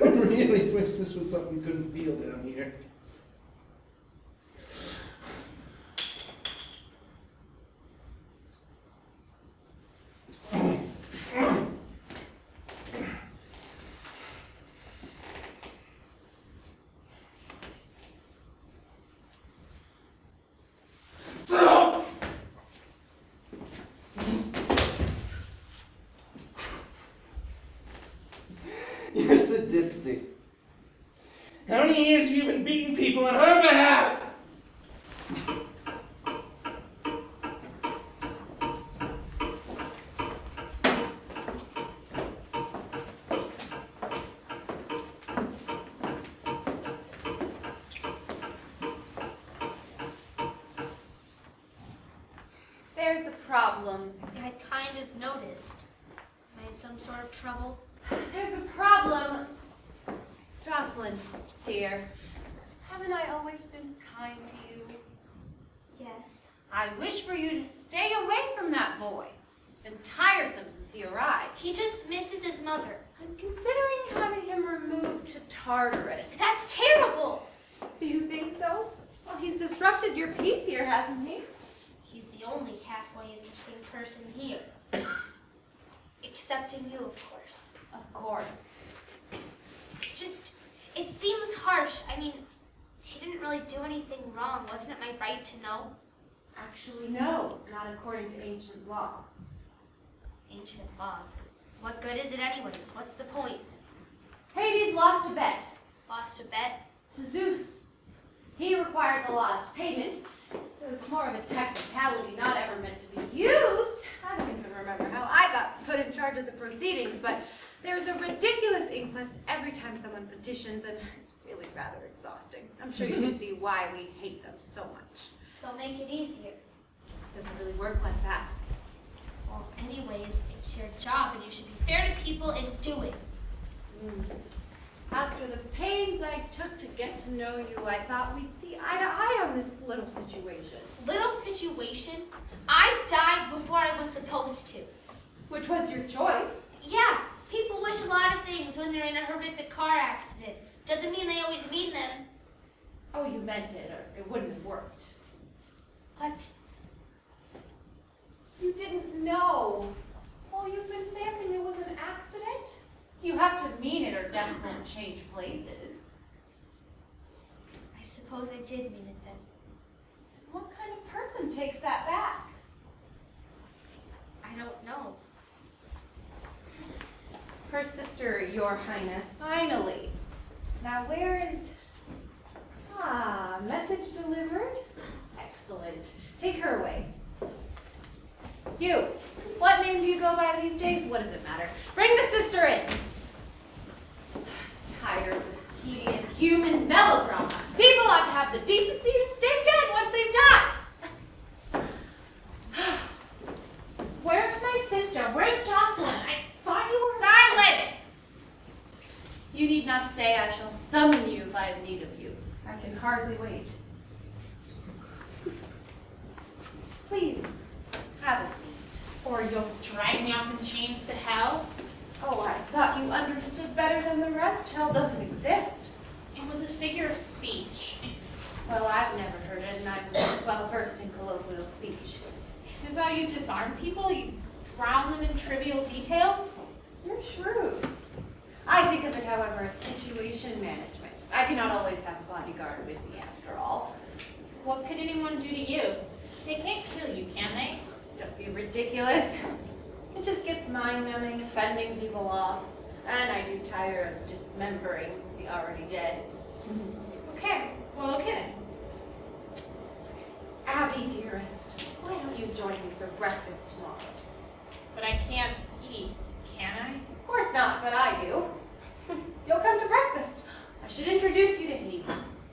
I really wish this was something you couldn't feel down here. You're sadistic. How many years have you been beating people on her behalf? There's a problem. I kind of noticed. Am I in some sort of trouble? There's a problem. Jocelyn, dear, haven't I always been kind to you? Yes. I wish for you to stay away from that boy. He's been tiresome since he arrived. He just misses his mother. I'm considering having him removed to Tartarus. That's terrible! Do you think so? Well, he's disrupted your peace here, hasn't he? He's the only halfway interesting person here. Excepting you, of course. Of course. It seems harsh. I mean, he didn't really do anything wrong. Wasn't it my right to know? Actually, no, not according to ancient law. Ancient law. What good is it anyways? What's the point? Hades lost a bet Lost a bet? to Zeus. He required the law's payment. It was more of a technicality not ever meant to be used. I don't even remember how I got put in charge of the proceedings, but there's a ridiculous inquest every time someone petitions, and it's really rather exhausting. I'm sure you can see why we hate them so much. So make it easier. doesn't really work like that. Well, anyways, it's your job and you should be fair to people and do it. After the pains I took to get to know you, I thought we'd see eye to eye on this little situation. Little situation? I died before I was supposed to. Which was your choice. Yeah, people wish a lot of things when they're in a horrific car accident. Doesn't mean they always mean them. Oh, you meant it, or it wouldn't have worked. What? You didn't know. Well, you've been fancying it was an accident. You have to mean it or death won't change places. I suppose I did mean it then. What kind of person takes that back? I don't know. Her sister, Your Highness. Finally. Now where is... Ah, message delivered? Excellent. Take her away. You, what name do you go by these days? What does it matter? Bring the sister in. Tired of this tedious human melodrama. People ought to have the decency to stay dead once they've died. Where's my sister? Where's Jocelyn? I thought you were... Silence! You need not stay. I shall summon you if I have need of you. I can hardly wait. Please, have a seat. Or you'll drag me off in chains to hell? Oh, I thought you understood better than the rest. Hell doesn't exist. It was a figure of speech. Well, I've never heard it, and I'm well versed in colloquial speech. This is how you disarm people? You drown them in trivial details? You're shrewd. I think of it, however, as situation management. I cannot always have a bodyguard with me, after all. What could anyone do to you? They can't kill you, can they? Don't be ridiculous. It just gets mind-numbing, fending people off. And I do tire of dismembering the already dead. Okay, well, okay then. Abby, dearest, why don't you join me for breakfast tomorrow? But I can't eat, can I? Of course not, but I do. You'll come to breakfast. I should introduce you to Hades.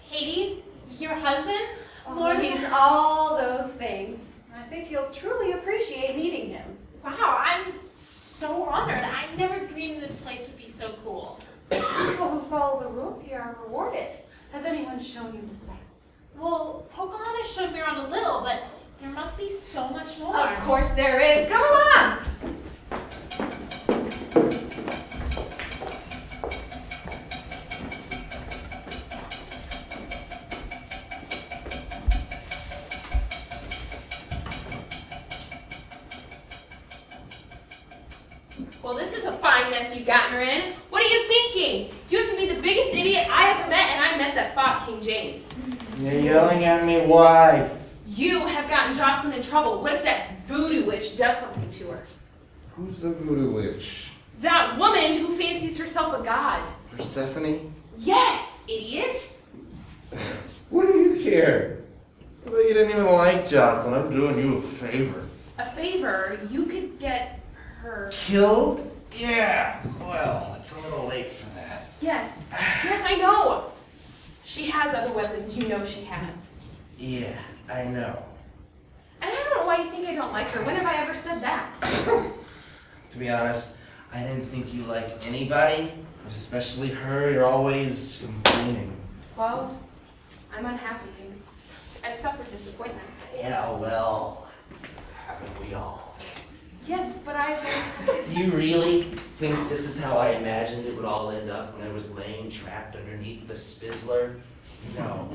Hades? Your husband? Lord, he's all those things. I think you'll truly appreciate meeting him. Wow, I'm so honored. I never dreamed this place would be so cool. People who follow the rules here are rewarded. Has anyone shown you the sights? Well, Pocahontas showed me around a little, but there must be so much more. Of course there is. Come along! Well, this is a fine mess you've gotten her in. What are you thinking? You have to be the biggest idiot I ever met, and I met that fop, King James. You're yelling at me, why? You have gotten Jocelyn in trouble. What if that voodoo witch does something to her? Who's the voodoo witch? That woman who fancies herself a god. Persephone? Yes, idiot. What do you care? I thought you didn't even like Jocelyn. I'm doing you a favor. A favor, you could get her... Killed? Yeah, well, it's a little late for that. Yes, yes, I know. She has other weapons, you know she has. Yeah, I know. And I don't know why you think I don't like her. When have I ever said that? To be honest, I didn't think you liked anybody, but especially her. You're always complaining. Well, I'm unhappy. I've suffered disappointments. Yeah, well, haven't we all? Yes, but I've... You really think this is how I imagined it would all end up when I was laying trapped underneath the Spizzler? No.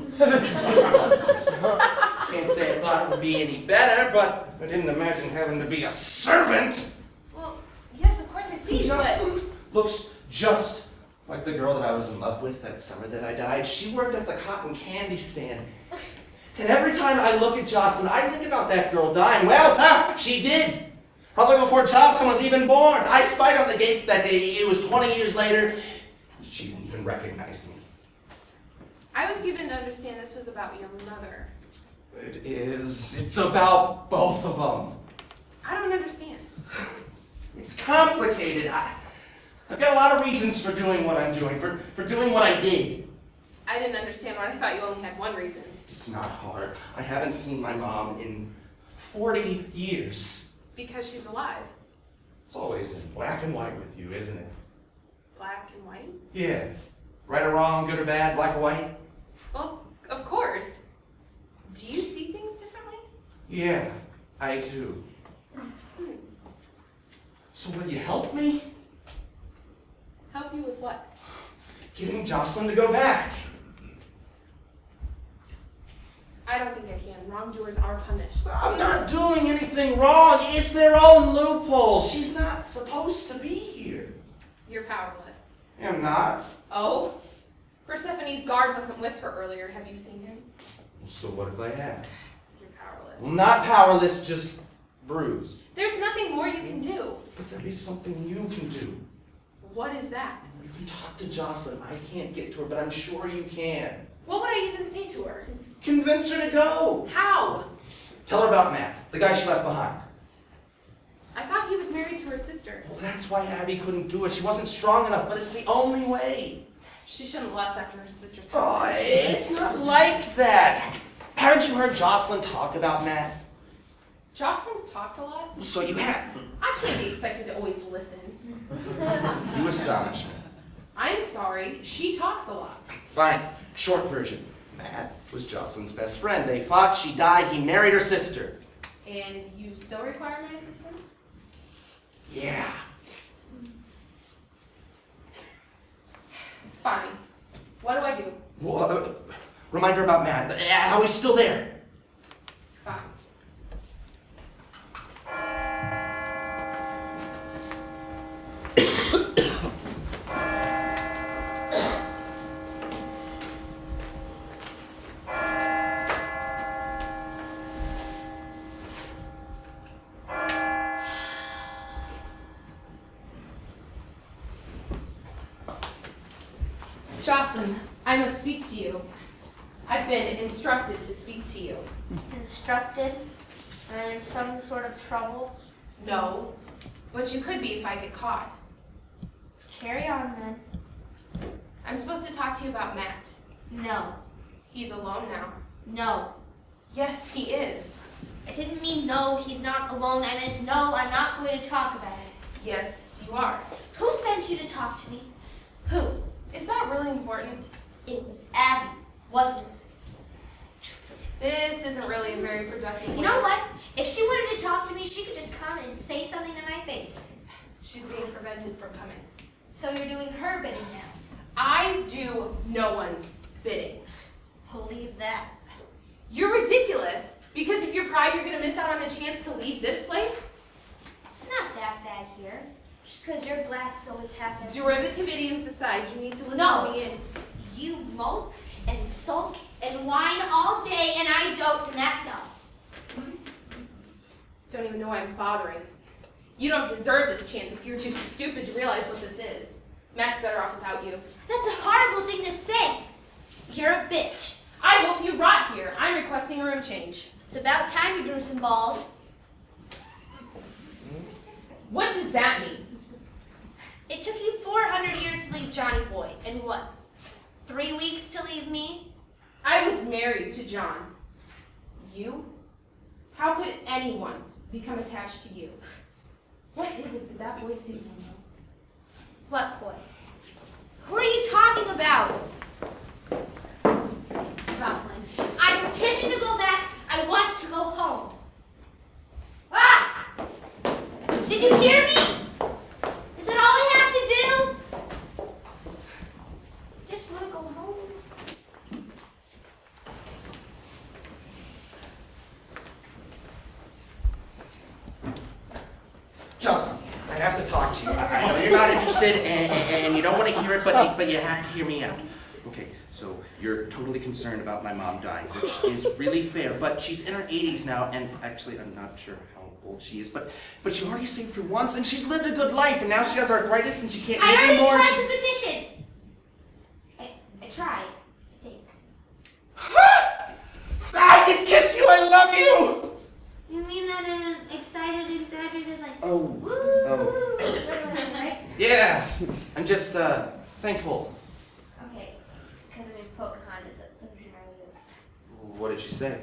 Can't say I thought it would be any better, but I didn't imagine having to be a servant. Well, yes, of course I see, but... Jocelyn looks just like the girl that I was in love with that summer that I died. She worked at the cotton candy stand. And every time I look at Jocelyn, I think about that girl dying. Well, she did. Probably before Jocelyn was even born. I spied on the gates that day. It was 20 years later. She didn't even recognize me. I was given to understand this was about your mother. It is. It's about both of them. I don't understand. It's complicated. I've got a lot of reasons for doing what I'm doing, for doing what I did. I didn't understand why I thought you only had one reason. It's not hard. I haven't seen my mom in 40 years. Because she's alive. It's always in black and white with you, isn't it? Black and white? Yeah. Right or wrong, good or bad, black or white? Well, of course. Do you see things differently? Yeah, I do. So will you help me? Help you with what? Getting Jocelyn to go back. I don't think I can. Wrongdoers are punished. I'm not doing anything wrong. It's their own loophole. She's not supposed to be here. You're powerless. I'm not. Oh? Persephone's guard wasn't with her earlier. Have you seen him? So what if I have? You're powerless. Well, not powerless, just bruised. There's nothing more you can do. But there is something you can do. What is that? You can talk to Jocelyn. I can't get to her, but I'm sure you can. What would I even say to her? Convince her to go. How? Tell her about Matt, the guy she left behind. I thought he was married to her sister. Well, that's why Abby couldn't do it. She wasn't strong enough, but it's the only way. She shouldn't lust after her sister's Oh, husband. it's not like that. Haven't you heard Jocelyn talk about Matt? Jocelyn talks a lot. So you have. I can't be expected to always listen. You astonish me. I'm sorry. She talks a lot. Fine. Short version. Matt was Jocelyn's best friend. They fought, she died, he married her sister. And you still require my assistance? Yeah. Fine. What do I do? Well, remind her about Matt. How he's still there. Fine. Jocelyn, I must speak to you. I've been instructed to speak to you. Instructed? In some sort of trouble? No, but you could be if I get caught. Carry on then. I'm supposed to talk to you about Matt. No. He's alone now. No. Yes, he is. I didn't mean no, he's not alone. I meant no, I'm not going to talk about it. Yes, you are. Who sent you to talk to me? Who? Is that really important? It was Abby, wasn't it? This isn't really a very productive You know what? If she wanted to talk to me, she could just come and say something to my face. She's being prevented from coming. So you're doing her bidding now. I do no one's bidding. Believe that. You're ridiculous. Because of your pride, you're going to miss out on a chance to leave this place? It's not that bad here. Just because your glass is always half empty. Derivative idioms aside, you need to listen No. to me and... You mope and sulk and whine all day, and I don't, and that's all. Don't even know why I'm bothering. You don't deserve this chance if you're too stupid to realize what this is. Matt's better off without you. That's a horrible thing to say. You're a bitch. I hope you rot here. I'm requesting a room change. It's about time you grew some balls. What does that mean? It took you 400 years to leave Johnny Boy, and what? 3 weeks to leave me? I was married to John. You? How could anyone become attached to you? What is it that boy sees in you? What boy? Who are you talking about? Jocelyn, I petition to go back. I want to go home. Ah! Did you hear me? Is that all I have to do? Just want to go home. Jocelyn, I have to talk to you. I know you're not interested and you don't want to hear it, but you have to hear me out. Okay, so you're totally concerned about my mom dying, which is really fair, but she's in her 80s now, and actually I'm not sure how old she is, but she already saved her once, and she's lived a good life, and now she has arthritis and she can't I eat already anymore. tried to petition. I tried, I think. I can kiss you, I love you! You mean that in an excited, exaggerated, like, Oh, woo, sort of like, right? Yeah, I'm just thankful. Okay, because I mean Pocahontas, that's something I would do. What did she say?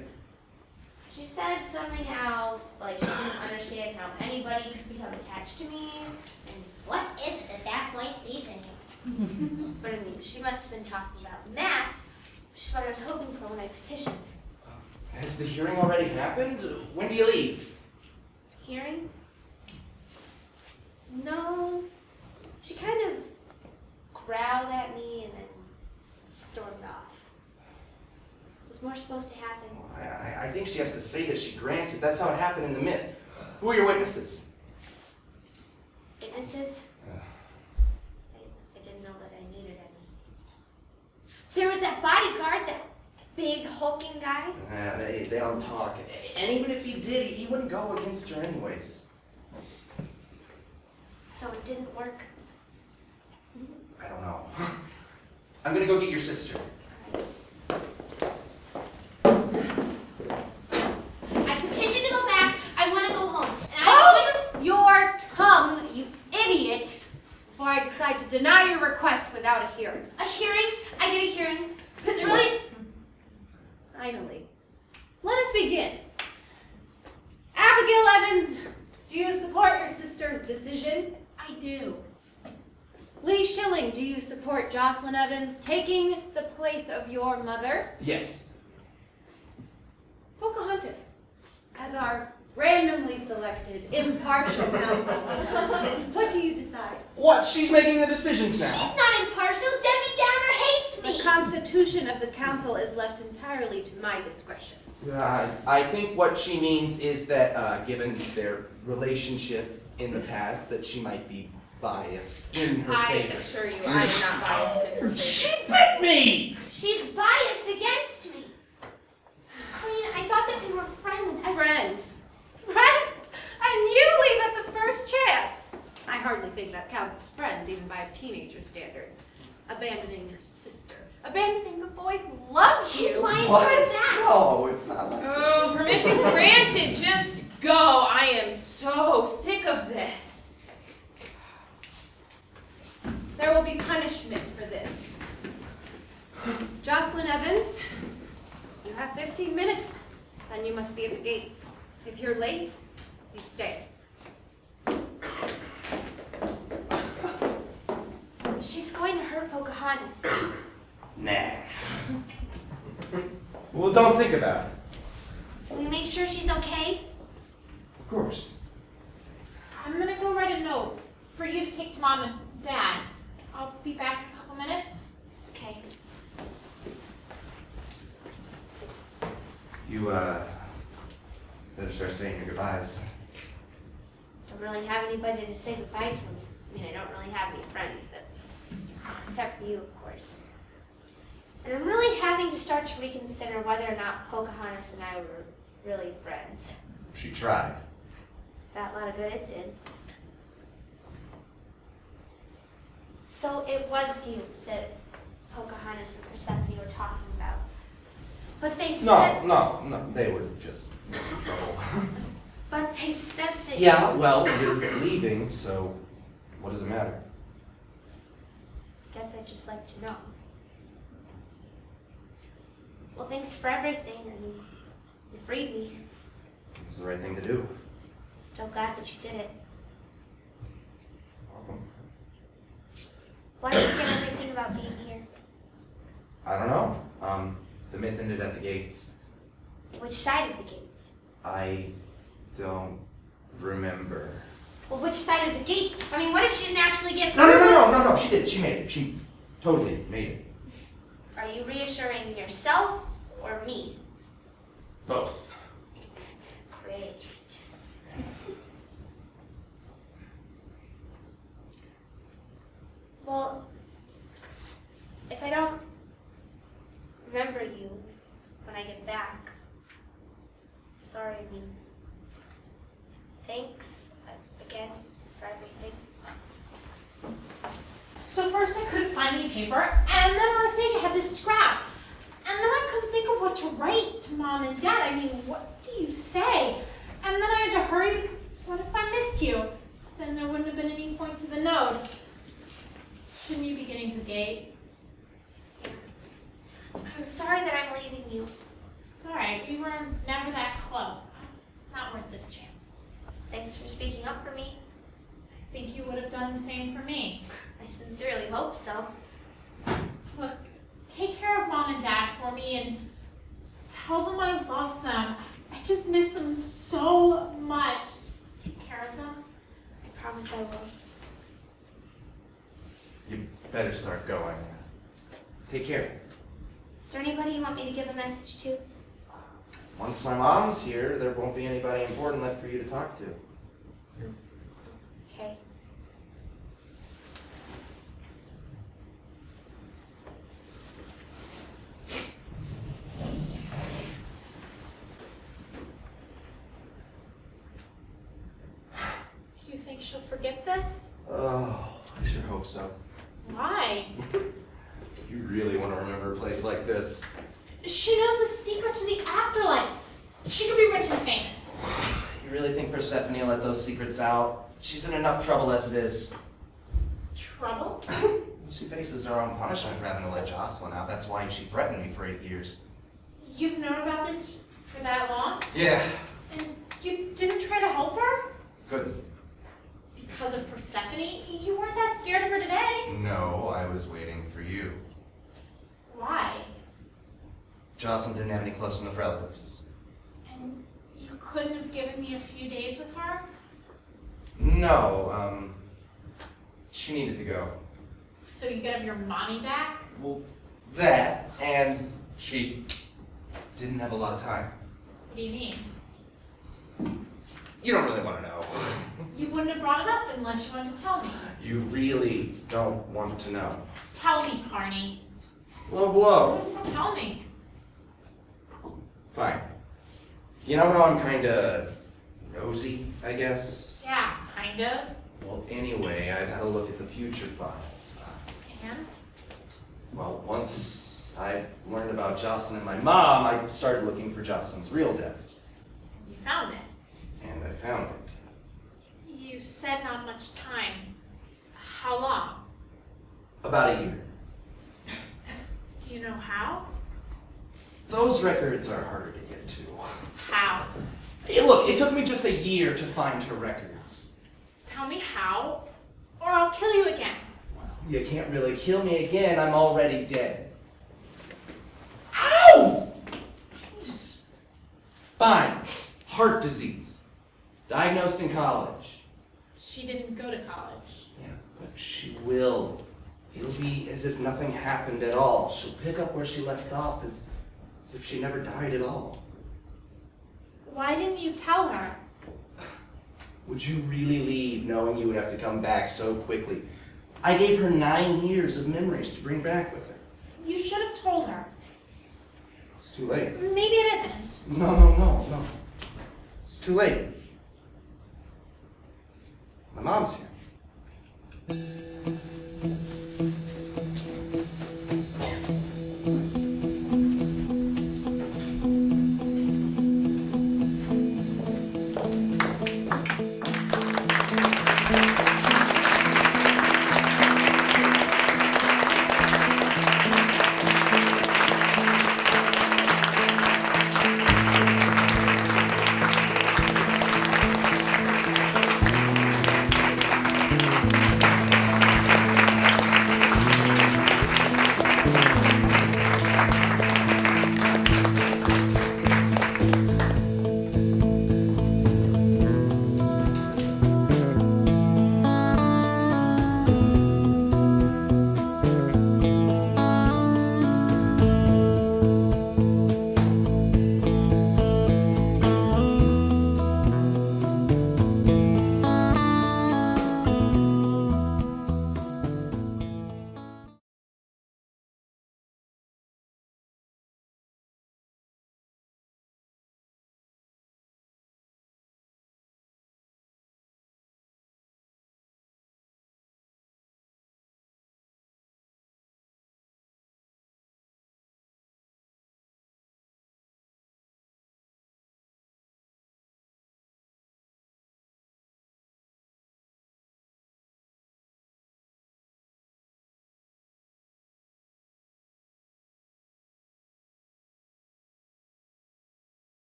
She said something how, like, she didn't understand how anybody could become attached to me, and what is it that boy sees in you? But I mean, she must have been talking about math, which is what I was hoping for when I petitioned. Has the hearing already happened? When do you leave? Hearing? No. She kind of growled at me and then stormed off. Was more supposed to happen? I think she has to say that she grants it. That's how it happened in the myth. Who are your witnesses? Witnesses? I didn't know that I needed any. There was that bodyguard, that big hulking guy. They don't talk. And even if he did, he wouldn't go against her anyways. So it didn't work. I don't know. I'm gonna go get your sister. I petitioned to go back. I want to go home. And Hold your tongue, you idiot, before I decide to deny your request without a hearing. A hearing? I get a hearing. Because really... Finally, let us begin. Abigail Evans, do you support your sister's decision? I do. Lee Schilling, do you support Jocelyn Evans taking the place of your mother? Yes. Pocahontas, as our randomly selected impartial counsel, what do you decide? What? She's making the decisions now. She's not impartial. Debbie Downer hates me. The constitution of the council is left entirely to my discretion. I think what she means is that, given their relationship in the past, that she might be biased in her I favor. assure you, I am not biased in her favor. She bit me! She's biased against me. Queen, I thought that we were friends. Friends. Friends? And you leave at the first chance. I hardly think that counts as friends, even by a teenager's standards. Abandoning your sister. Abandoning the boy who loves you. She's lying What? for that. No, it's not like that. Oh, permission granted. Just go. I am so sick of this. There will be punishment for this. Jocelyn Evans, you have 15 minutes. Then you must be at the gates. If you're late, you stay. She's going to hurt Pocahontas. Nah. Well, don't think about it. Will you make sure she's okay? Of course. I'm gonna go write a note for you to take to Mom and Dad. I'll be back in a couple minutes. Okay. You, better start saying your goodbyes. Don't really have anybody to say goodbye to. I mean, I don't really have any friends, except for you, of course. And I'm really having to start to reconsider whether or not Pocahontas and I were really friends. She tried. That lot of good it did. So it was you that Pocahontas and Persephone were talking about. But they said... No, they were just trouble. But they said that... Yeah, well, you're leaving, so what does it matter? Guess I'd just like to know. Well, thanks for everything. I mean, you freed me. It was the right thing to do. Still glad that you did it. Why did you get everything about being here? I don't know. The myth ended at the gates. Which side of the gates? I don't remember. Well, which side of the gates? I mean, what if she didn't actually get No, she did. She made it. She totally made it. Are you reassuring yourself or me? Both. Great. Well, if I don't remember you when I get back, sorry, I mean, thanks again for everything. So first I couldn't find any paper, and then Anastasia had this scrap. And then I couldn't think of what to write to Mom and Dad. I mean, what do you say? And then I had to hurry because what if I missed you? Then there wouldn't have been any point to the note. Shouldn't you be getting to the gate? I'm sorry that I'm leaving you. It's alright, we were never that close. for speaking up for me. I think you would have done the same for me. I sincerely hope so. Look, take care of Mom and Dad for me and tell them I love them. I just miss them so much. Take care of them. I promise I will. You better start going. Take care. Is there anybody you want me to give a message to? Once my mom's here, there won't be anybody important left for you to talk to. Okay. Do you think she'll forget this? Oh, I sure hope so. Why? You really want to remember a place like this? She knows the secret to the afterlife. She could be rich and famous. You really think Persephone will let those secrets out? She's in enough trouble as it is. Trouble? She faces her own punishment for having to let Jocelyn out. That's why she threatened me for 8 years. You've known about this for that long? Yeah. And you didn't try to help her? Couldn't. Because of Persephone? You weren't that scared of her today. No, I was waiting for you. Why? Jocelyn didn't have any close enough relatives. And you couldn't have given me a few days with her? No, she needed to go. So you could have your mommy back? Well, that, and she didn't have a lot of time. What do you mean? You don't really want to know. You wouldn't have brought it up unless you wanted to tell me. You really don't want to know. Tell me, Carney. Blow, blow. Tell me. Fine. You know how I'm kinda nosy, I guess? Yeah, kind of. Well, anyway, I've had a look at the future files. And? Well, once I learned about Jocelyn and my mom, I started looking for Jocelyn's real death. You found it. And I found it. You said not much time. How long? About a year. Do you know how? Those records are harder to get to. How? Hey, look, it took me just a year to find her records. Tell me how, or I'll kill you again. You can't really kill me again, I'm already dead. Ow! Jeez. Fine. Heart disease. Diagnosed in college. She didn't go to college. Yeah, but she will. It'll be as if nothing happened at all. She'll pick up where she left off as if she never died at all. Why didn't you tell her? Would you really leave knowing you would have to come back so quickly? I gave her 9 years of memories to bring back with her. You should have told her. It's too late. Maybe it isn't. No. It's too late. My mom's here.